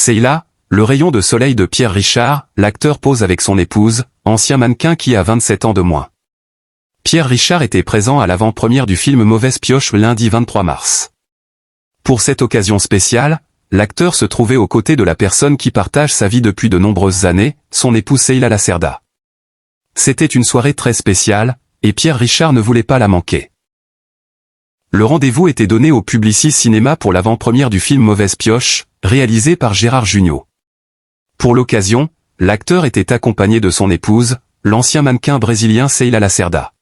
C'est là, le rayon de soleil de Pierre Richard, l'acteur pose avec son épouse, ancien mannequin qui a 27 ans de moins. Pierre Richard était présent à l'avant-première du film Mauvaise pioche lundi 23 mars. Pour cette occasion spéciale, l'acteur se trouvait aux côtés de la personne qui partage sa vie depuis de nombreuses années, son épouse Ceyla Lacerda. C'était une soirée très spéciale, et Pierre Richard ne voulait pas la manquer. Le rendez-vous était donné au Publicis Cinéma pour l'avant-première du film Mauvaise pioche, réalisé par Gérard Jugnot. Pour l'occasion, l'acteur était accompagné de son épouse, l'ancien mannequin brésilien Ceyla Lacerda.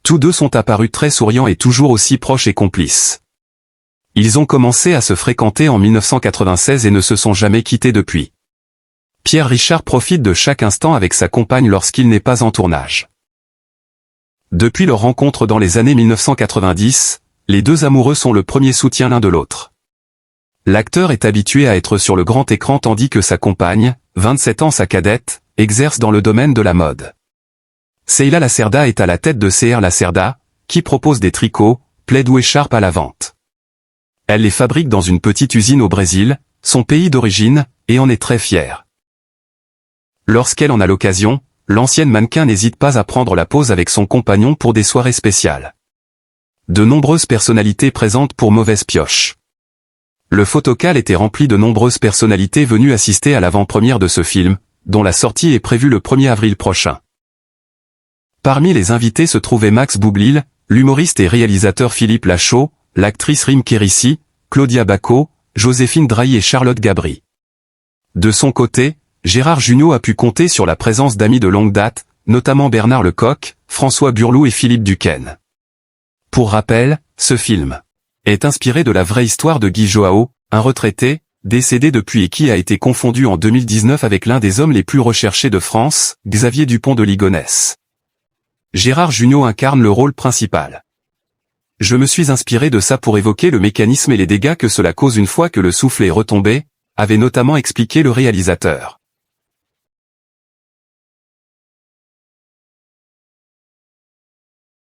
Tous deux sont apparus très souriants et toujours aussi proches et complices. Ils ont commencé à se fréquenter en 1996 et ne se sont jamais quittés depuis. Pierre Richard profite de chaque instant avec sa compagne lorsqu'il n'est pas en tournage. Depuis leur rencontre dans les années 1990, les deux amoureux sont le premier soutien l'un de l'autre. L'acteur est habitué à être sur le grand écran tandis que sa compagne, 27 ans sa cadette, exerce dans le domaine de la mode. Ceyla Lacerda est à la tête de CR Lacerda, qui propose des tricots, plaids ou écharpes à la vente. Elle les fabrique dans une petite usine au Brésil, son pays d'origine, et en est très fière. Lorsqu'elle en a l'occasion, l'ancienne mannequin n'hésite pas à prendre la pose avec son compagnon pour des soirées spéciales. De nombreuses personnalités présentes pour Mauvaise pioche. Le photocall était rempli de nombreuses personnalités venues assister à l'avant-première de ce film, dont la sortie est prévue le 1er avril prochain. Parmi les invités se trouvait Max Boublil, l'humoriste et réalisateur Philippe Lachaud, l'actrice Rim Kérissi, Claudia Bacco, Joséphine Drahi et Charlotte Gabri. De son côté, Gérard Jugnot a pu compter sur la présence d'amis de longue date, notamment Bernard Lecoq, François Burlou et Philippe Duquesne. Pour rappel, ce film est inspiré de la vraie histoire de Guy Joao, un retraité, décédé depuis et qui a été confondu en 2019 avec l'un des hommes les plus recherchés de France, Xavier Dupont de Ligonnès. Gérard Jugnot incarne le rôle principal. Je me suis inspiré de ça pour évoquer le mécanisme et les dégâts que cela cause une fois que le soufflet est retombé, avait notamment expliqué le réalisateur.